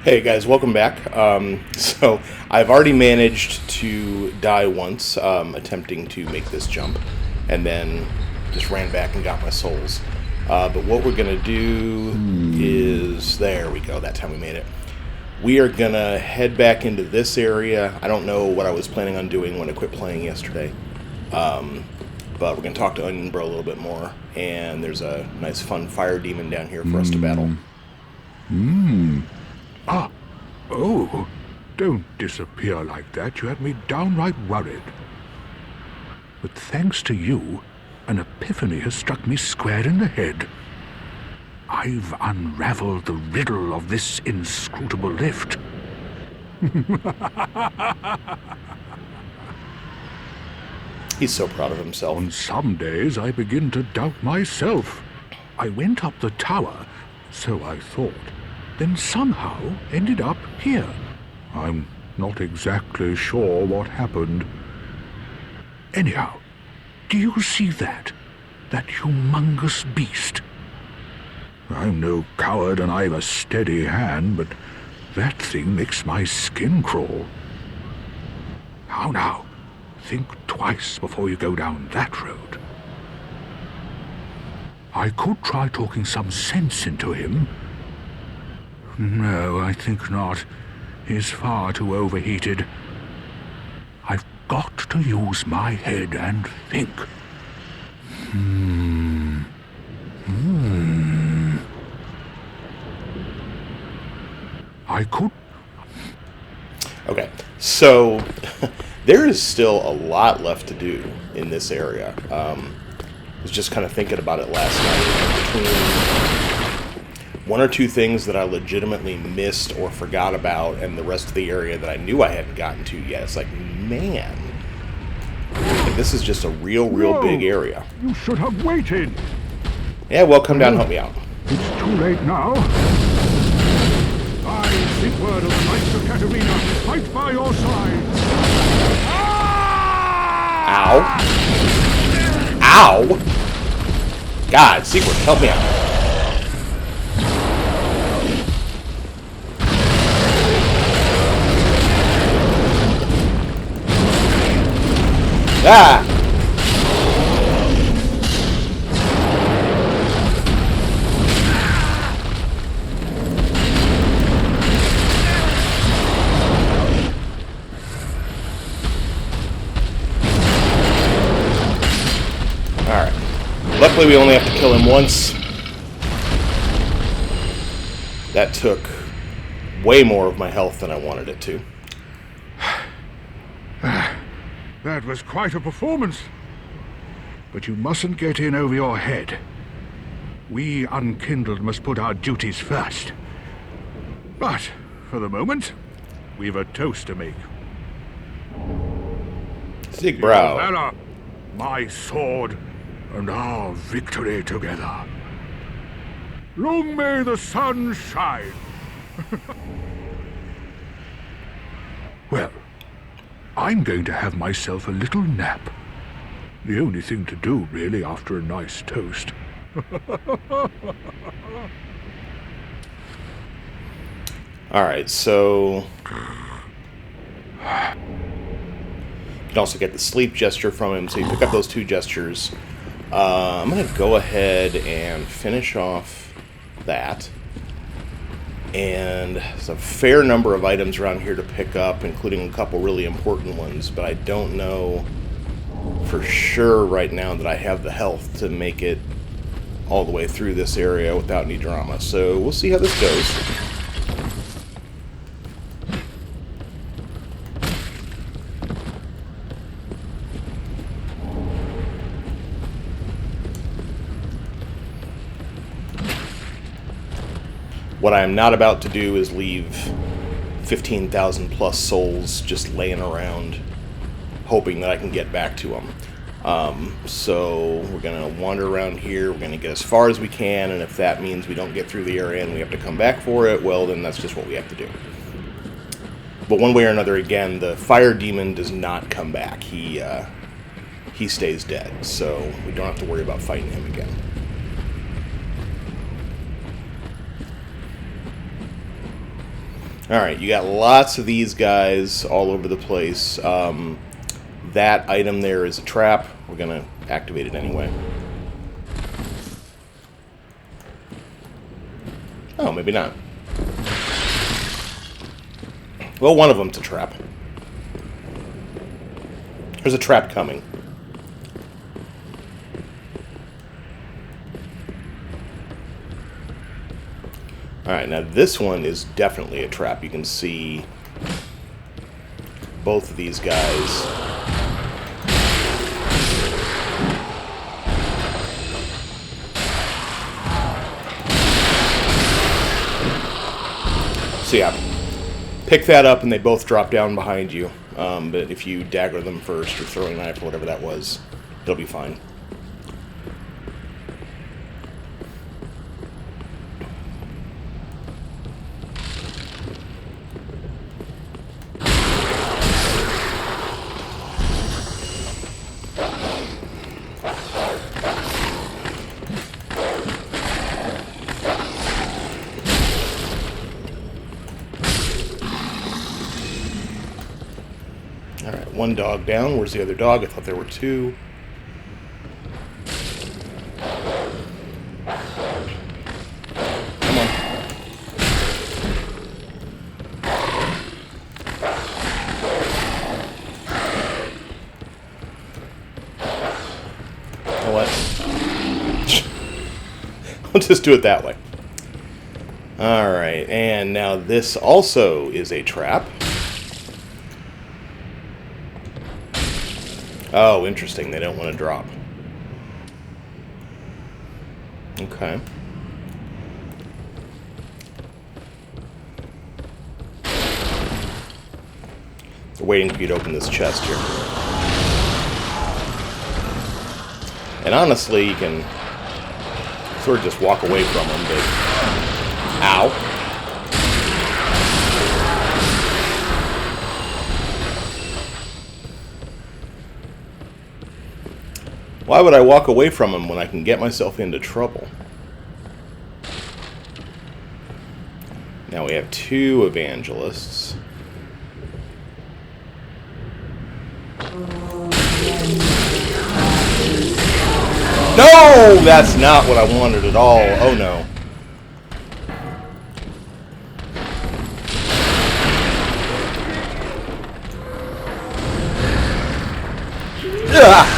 Hey guys, welcome back. So I've already managed to die once attempting to make this jump, and then just ran back and got my souls. But what we're going to do is... There we go, that time we made it. We are going to head back into this area. I don't know what I was planning on doing when I quit playing yesterday. But we're going to talk to Onion Bro a little bit more, and there's a nice fun fire demon down here for us to battle. Oh, don't disappear like that. You had me downright worried. But thanks to you, an epiphany has struck me square in the head. I've unraveled the riddle of this inscrutable lift. He's so proud of himself. On some days I begin to doubt myself. I went up the tower, so I thought, then somehow ended up here. I'm not exactly sure what happened. Anyhow, do you see that? That humongous beast? I'm no coward and I've a steady hand, but that thing makes my skin crawl. How now? Think twice before you go down that road. I could try talking some sense into him. No, I think not. He's far too overheated. I've got to use my head and think. I could... Okay, so there is still a lot left to do in this area. I was just kind of thinking about it last night. Between one or two things that I legitimately missed or forgot about, and the rest of the area that I knew I hadn't gotten to yet. It's like, man, this is just a real big area. You should have waited. Yeah, well, come down and help me out. It's too late now. I seek word of the Knights of Katarina. Fight by your side. Ow. Ow! God, Secret, help me out. Ah! Alright. Luckily we only have to kill him once. That took way more of my health than I wanted it to. That was quite a performance. But you mustn't get in over your head. We unkindled must put our duties first. But, for the moment, we've a toast to make. Sig Brow. Valor, my sword, and our victory together. Long may the sun shine. Well, I'm going to have myself a little nap. The only thing to do, really, after a nice toast. Alright, so... You can also get the sleep gesture from him, so you pick up those two gestures. I'm going to go ahead and finish off that. And there's a fair number of items around here to pick up, including a couple really important ones, but I don't know for sure right now that I have the health to make it all the way through this area without any drama. So we'll see how this goes. What I am not about to do is leave 15,000 plus souls just laying around hoping that I can get back to them. So we're going to wander around here. We're going to get as far as we can, and if that means we don't get through the area and we have to come back for it, well, then that's just what we have to do. But one way or another, again, the fire demon does not come back. He stays dead, so we don't have to worry about fighting him again. Alright, you got lots of these guys all over the place. That item there is a trap. We're going to activate it anyway. Oh, maybe not. Well, one of them's a trap. There's a trap coming. Alright, now this one is definitely a trap. You can see both of these guys. So yeah, pick that up and they both drop down behind you. But if you dagger them first or throwing knife or whatever that was, it'll be fine. Alright, one dog down. Where's the other dog? I thought there were two. Come on. You know what? I'll just do it that way. Alright, and now this also is a trap. Oh, interesting. They don't want to drop. Okay. They're waiting for you to open this chest here. And honestly, you can sort of just walk away from them, but... Ow. Why would I walk away from him when I can get myself into trouble? Now we have two evangelists. No! That's not what I wanted at all. Oh no. Ugh!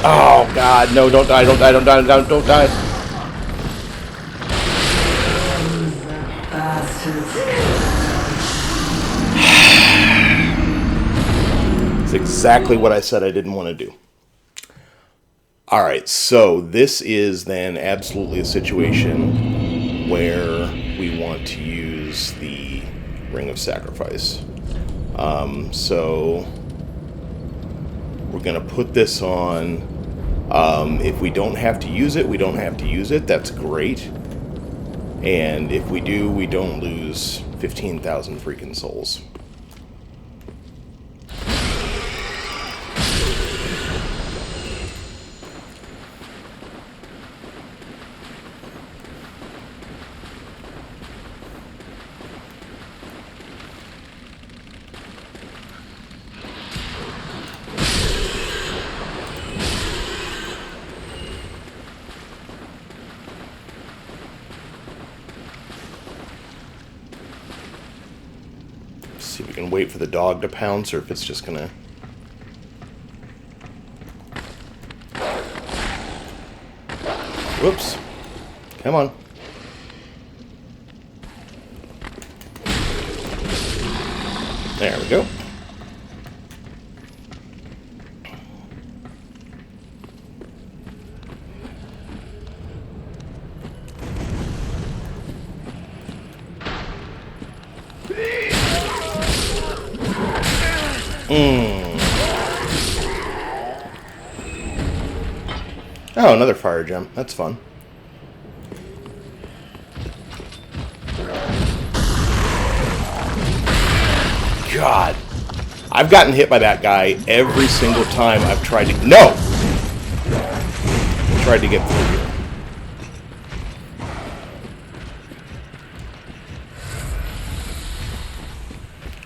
Oh God, no, don't die, don't die, don't die, don't die. It's exactly what I said I didn't want to do. Alright, so this is then absolutely a situation where we want to use the Ring of Sacrifice. So we're going to put this on. If we don't have to use it, we don't have to use it. That's great. And if we do, we don't lose 15,000 freaking souls. See if we can wait for the dog to pounce, or if it's just gonna... Whoops. Come on. There we go. Oh, another fire gem. That's fun. God. I've gotten hit by that guy every single time I've tried to... No! Tried to get through here.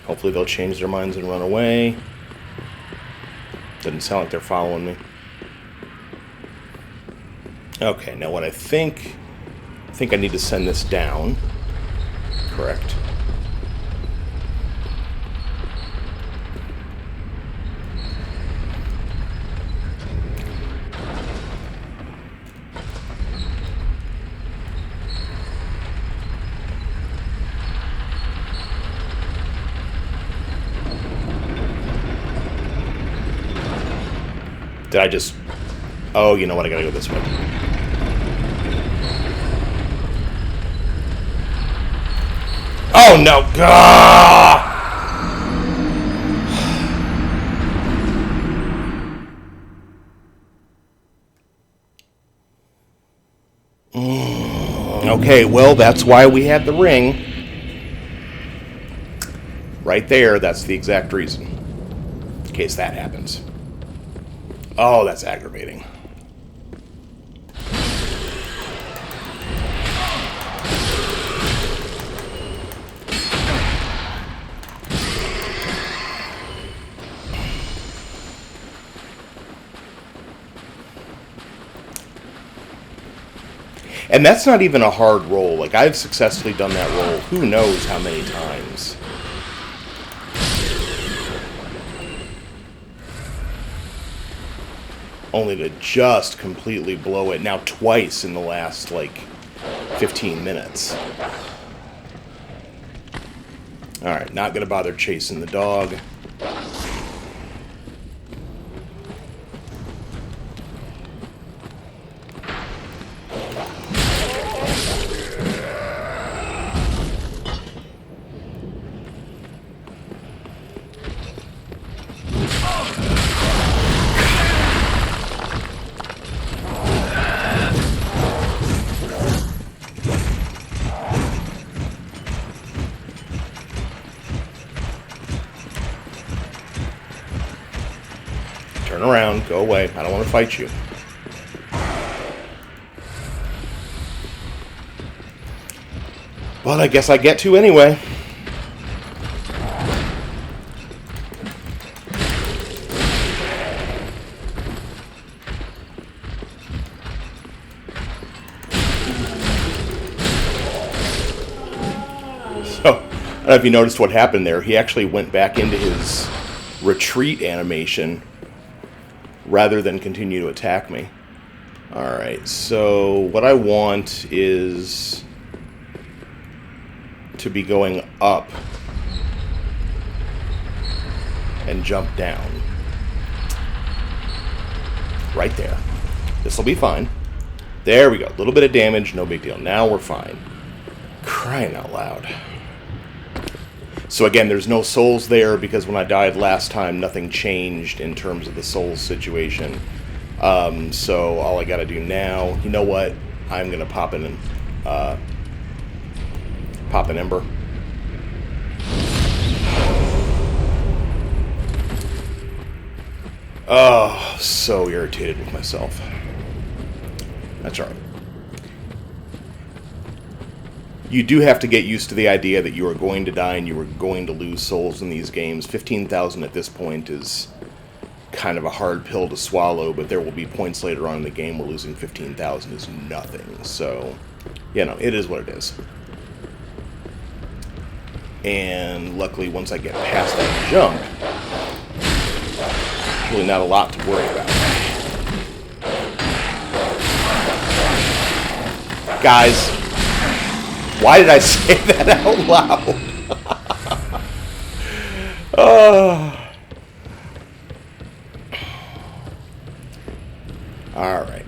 Hopefully they'll change their minds and run away. Doesn't sound like they're following me. Okay, now what I think I need to send this down. Correct. Did I just... Oh, you know what? I gotta go this way. Oh, no! Gah! Okay, well, that's why we had the ring. Right there, that's the exact reason. In case that happens. Oh, that's aggravating. And that's not even a hard roll. Like, I've successfully done that roll who knows how many times. Only to just completely blow it. Now twice in the last, like, 15 minutes. Alright, not gonna bother chasing the dog. Turn around, go away. I don't want to fight you. But I guess I get to anyway. So, I don't know if you noticed what happened there. He actually went back into his retreat animation rather than continue to attack me. Alright, so what I want is to be going up and jump down. Right there. This will be fine. There we go. A little bit of damage, no big deal. Now we're fine. Crying out loud. So again, there's no souls there because when I died last time, nothing changed in terms of the souls situation. So all I gotta do now, you know what? I'm gonna pop an ember. Oh, so irritated with myself. That's alright. You do have to get used to the idea that you are going to die and you are going to lose souls in these games. 15,000 at this point is kind of a hard pill to swallow, but there will be points later on in the game where losing 15,000 is nothing. So, you know, it is what it is. And luckily, once I get past that jump, there's really not a lot to worry about. Guys, why did I say that out loud? All right.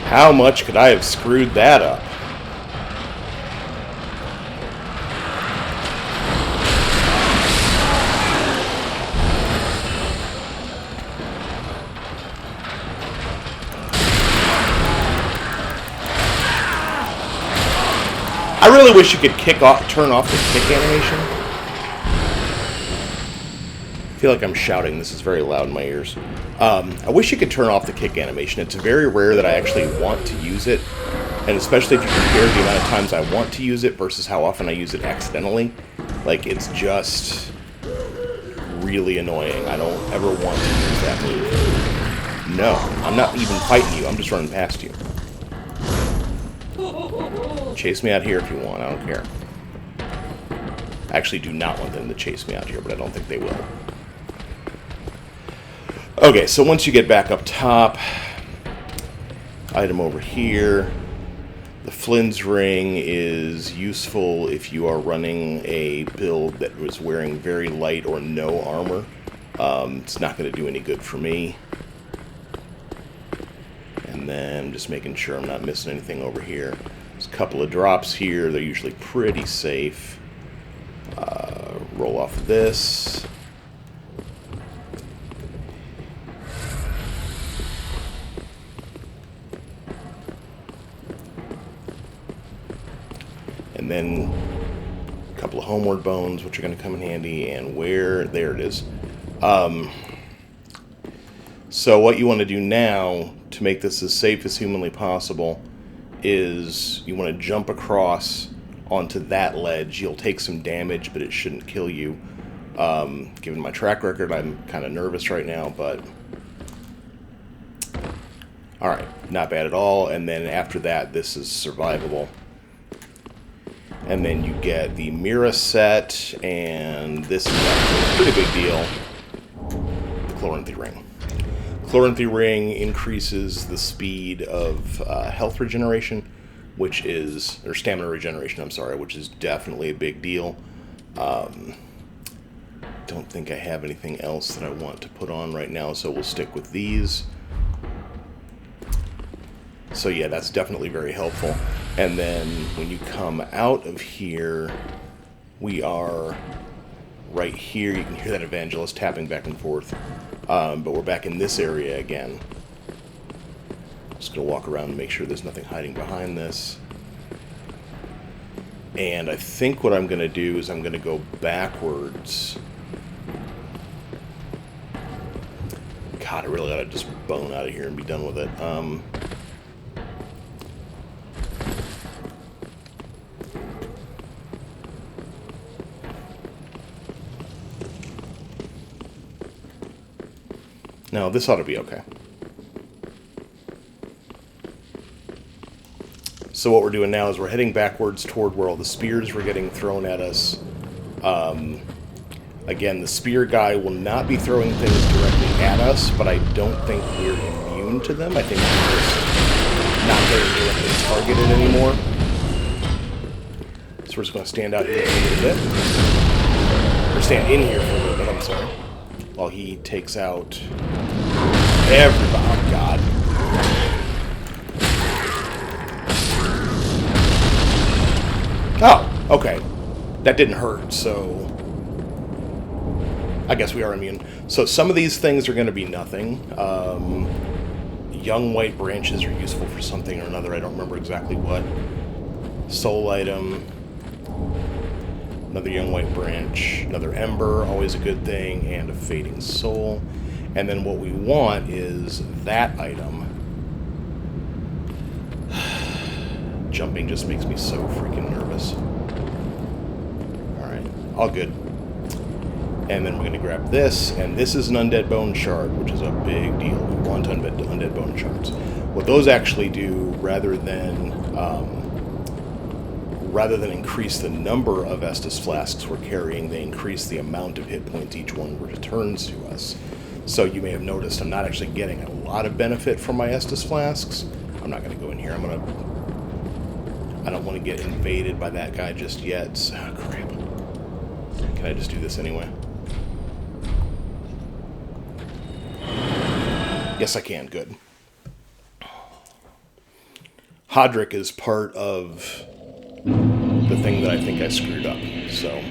How much could I have screwed that up? I really wish you could turn off the kick animation. I feel like I'm shouting. This is very loud in my ears. I wish you could turn off the kick animation. It's very rare that I actually want to use it. And especially if you compare the amount of times I want to use it versus how often I use it accidentally. Like, it's just really annoying. I don't ever want to use that move. No, I'm not even fighting you. I'm just running past you. Chase me out here if you want. I don't care. I actually do not want them to chase me out here, but I don't think they will. Okay, so once you get back up top, item over here. The Flynn's ring is useful if you are running a build that was wearing very light or no armor. It's not going to do any good for me. And then just making sure I'm not missing anything over here. There's a couple of drops here. They're usually pretty safe. Roll off of this. And then a couple of homeward bones, which are going to come in handy. And where? There it is. So what you want to do now to make this as safe as humanly possible is you want to jump across onto that ledge. You'll take some damage, but it shouldn't kill you. Given my track record, I'm kind of nervous right now, but alright, not bad at all. And then after that, this is survivable. And then you get the Mira set, and this is actually a pretty big deal, the Chloranthy Ring. Chloranthy Ring increases the speed of health regeneration, which is, or stamina regeneration, I'm sorry, which is definitely a big deal. Don't think I have anything else that I want to put on right now, so we'll stick with these. So yeah, that's definitely very helpful. And then when you come out of here, we are right here. You can hear that evangelist tapping back and forth. But we're back in this area again. Just going to walk around and make sure there's nothing hiding behind this. And I think what I'm going to do is I'm going to go backwards. God, I really ought to just bone out of here and be done with it. No, this ought to be okay. So what we're doing now is we're heading backwards toward where all the spears were getting thrown at us. Again, the spear guy will not be throwing things directly at us, but I don't think we're immune to them. I think we're just not getting directly targeted anymore. So we're just going to stand out here for a little bit. Or stand in here for a little bit, I'm sorry. While he takes out everybody. Oh, God. Oh, okay. That didn't hurt, so I guess we are immune. So some of these things are going to be nothing. Young white branches are useful for something or another. I don't remember exactly what. Soul item. Another young white branch. Another ember, always a good thing. And a fading soul. And then what we want is that item. Jumping just makes me so freaking nervous. Alright, all good. And then we're going to grab this, and this is an undead bone shard, which is a big deal. We want undead bone shards. What those actually do, rather than increase the number of Estus flasks we're carrying, they increase the amount of hit points each one returns to us. So you may have noticed I'm not actually getting a lot of benefit from my Estus flasks. I'm not going to go in here. I don't want to get invaded by that guy just yet. So, oh, crap. Can I just do this anyway? Yes, I can. Good. Hodrick is part of the thing that I think I screwed up. So,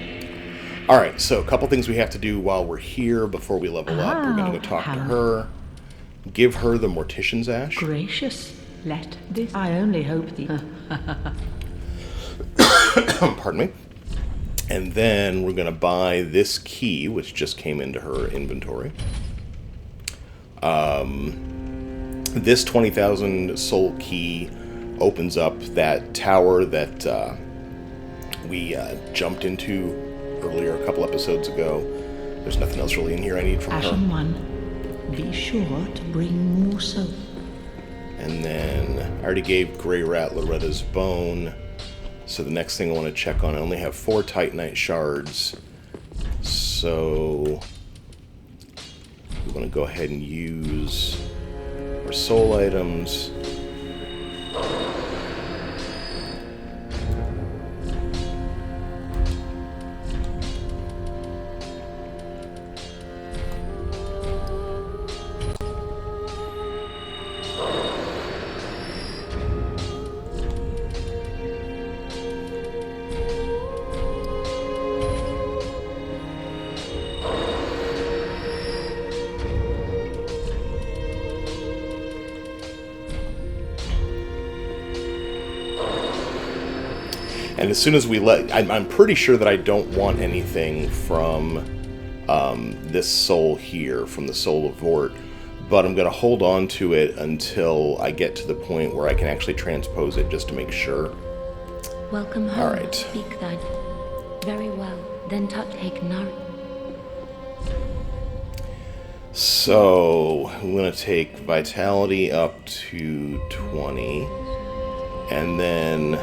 all right. So, a couple things we have to do while we're here before we level up. We're going to go talk to her. Give her the Mortician's Ash. Gracious, let this. I only hope the. Pardon me. And then we're going to buy this key, which just came into her inventory. This 20,000 soul key opens up that tower that we jumped into earlier a couple episodes ago. There's nothing else really in here I need from Ashen her. one, be sure to bring more soap. And then I already gave Grey Rat Loretta's bone. So the next thing I want to check on, I only have 4 Titanite shards. So we want to go ahead and use our soul items. And as soon as we I'm pretty sure that I don't want anything from this soul here, from the Soul of Vort, but I'm going to hold on to it until I get to the point where I can actually transpose it, just to make sure. Welcome home. All right. Speak thy. Very well. Then take nar. So I'm going to take Vitality up to 20, and then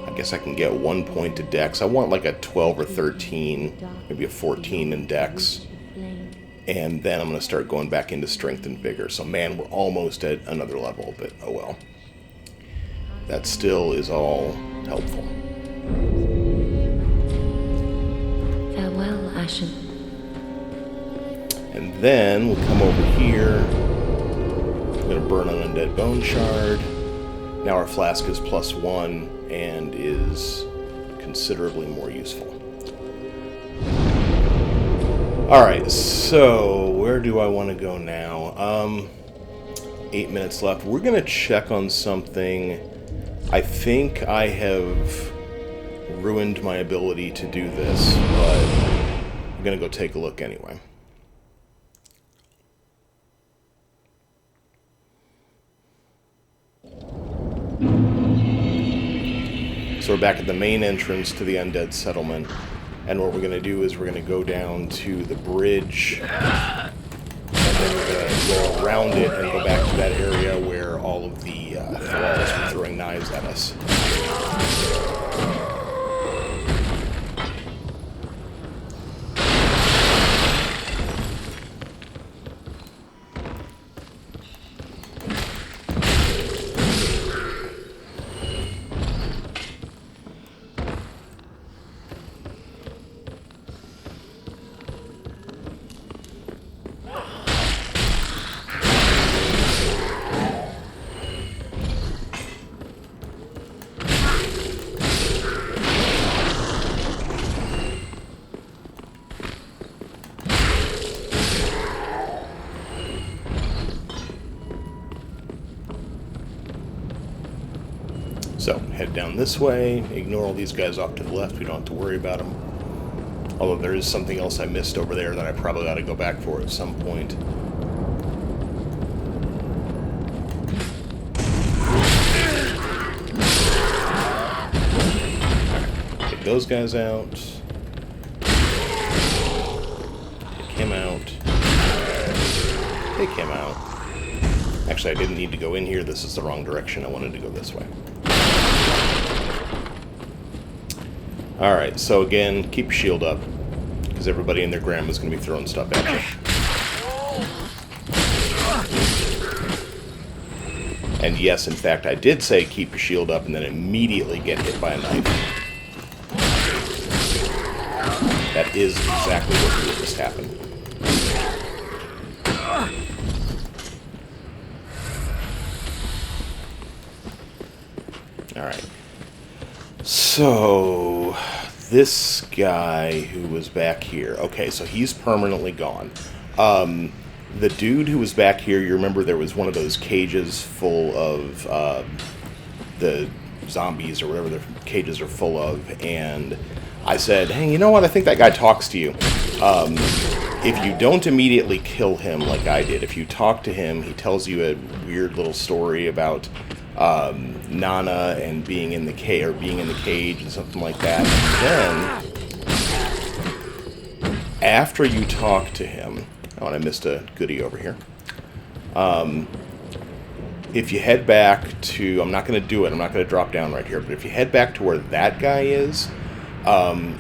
I guess I can get 1 point to Dex. I want like a 12 or 13, maybe a 14 in Dex. And then I'm going to start going back into Strength and Vigor. So man, we're almost at another level, but oh well. That still is all helpful. Farewell, Ashen. And then we'll come over here. I'm going to burn an Undead Bone Shard. Now our flask is +1 and is considerably more useful. Alright, so where do I want to go now? 8 minutes left. We're going to check on something. I think I have ruined my ability to do this, but I'm going to go take a look anyway. So we're back at the main entrance to the Undead Settlement, and what we're going to do is we're going to go down to the bridge, and then we're going to go around it and go back to that area where all of the thralls were throwing knives at us. So, head down this way, ignore all these guys off to the left, we don't have to worry about them. Although there is something else I missed over there that I probably ought to go back for at some point. Take those guys out. Take him out. Take him out. Actually, I didn't need to go in here. This is the wrong direction. I wanted to go this way. Alright, so again, keep your shield up, because everybody and their grandma's going to be throwing stuff at you. And yes, in fact, I did say keep your shield up and then immediately get hit by a knife. That is exactly what just happened. Alright. So, this guy who was back here, okay, so he's permanently gone. The dude who was back here, you remember there was one of those cages full of the zombies or whatever the cages are full of, and I said, hey, you know what, I think that guy talks to you. If you don't immediately kill him like I did, if you talk to him, he tells you a weird little story about Nana and being in the cage and something like that. And then, after you talk to him, oh, and I missed a goodie over here. If you head back to, I'm not going to do it, I'm not going to drop down right here, but if you head back to where that guy is,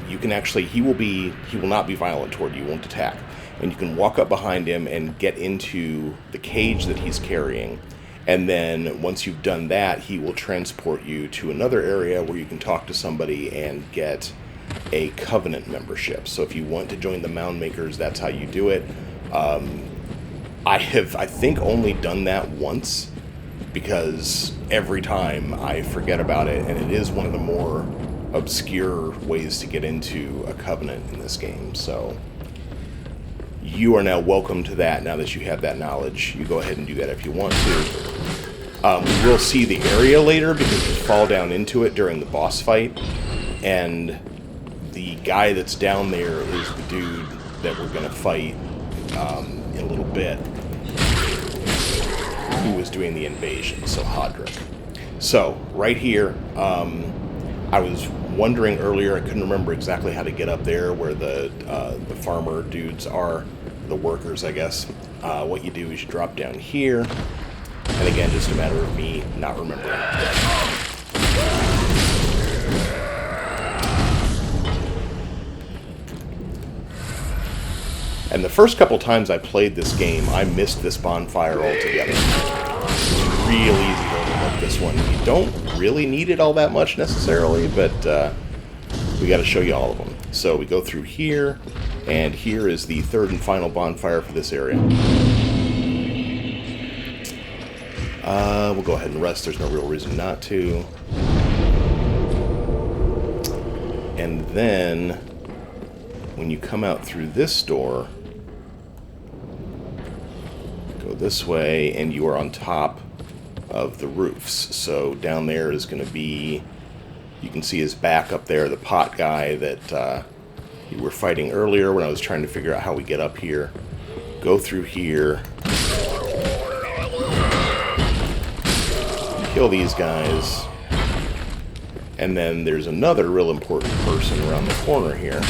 you can actually, he will not be violent toward you, won't attack. And you can walk up behind him and get into the cage that he's carrying. And then once you've done that, he will transport you to another area where you can talk to somebody and get a Covenant membership. So if you want to join the Mound Makers, that's how you do it. I think, only done that once, because every time I forget about it, and it is one of the more obscure ways to get into a Covenant in this game. So you are now welcome to that. Now that you have that knowledge, you go ahead and do that if you want to. We will see the area later because you fall down into it during the boss fight, and the guy that's down there is the dude that we're going to fight in a little bit, who was doing the invasion, so Hodrick. So, right here, I was wondering earlier, I couldn't remember exactly how to get up there where the farmer dudes are, the workers, I guess. What you do is you drop down here, and again, just a matter of me not remembering. And the first couple times I played this game, I missed this bonfire altogether. It's real easy to overlook this one. You don't really need it all that much necessarily, but we got to show you all of them. So we go through here, and here is the third and final bonfire for this area. We'll go ahead and rest. There's no real reason not to. And then, when you come out through this door, go this way, and you are on top of the roofs. So down there is going to be, you can see his back up there, the pot guy that you were fighting earlier when I was trying to figure out how we get up here. Go through here. Kill these guys. And then there's another real important person around the corner here.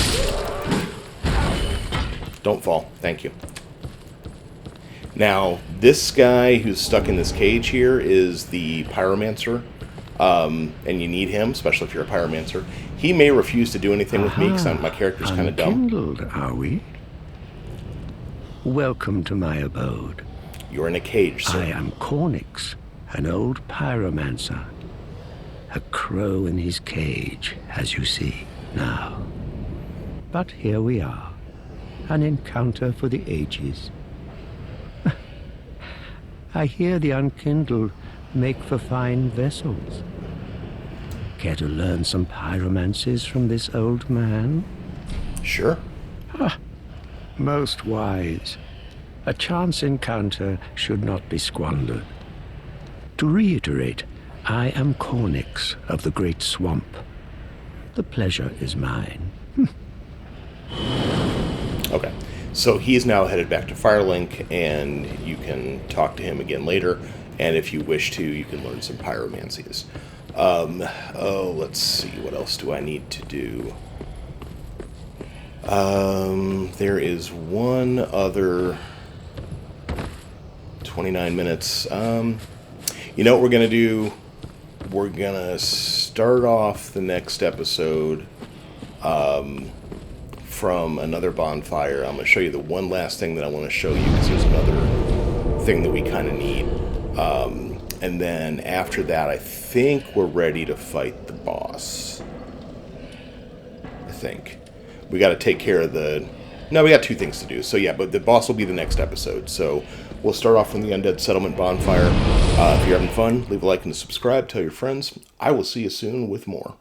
Don't fall. Thank you. Now, this guy who's stuck in this cage here is the pyromancer. And you need him, especially if you're a pyromancer. He may refuse to do anything with me because my character's kind of dumb. Unkindled, are we? Welcome to my abode. You're in a cage, sir. I am Cornix, an old pyromancer. A crow in his cage, as you see now. But here we are. An encounter for the ages. I hear the unkindled make for fine vessels. Care to learn some pyromancies from this old man? Sure. Most wise. A chance encounter should not be squandered. To reiterate, I am Cornix of the Great Swamp. The pleasure is mine. Okay, so he's now headed back to Firelink, and you can talk to him again later, and if you wish to, you can learn some pyromancies. Let's see, what else do I need to do? There is one other 29 minutes. You know what we're going to do? We're going to start off the next episode from another bonfire. I'm going to show you the one last thing that I want to show you because there's another thing that we kind of need. And then after that, I think we're ready to fight the boss. I think. We got to take care of the... No, we got two things to do. So yeah, but the boss will be the next episode. So we'll start off from the Undead Settlement bonfire. If you're having fun, leave a like and subscribe. Tell your friends. I will see you soon with more.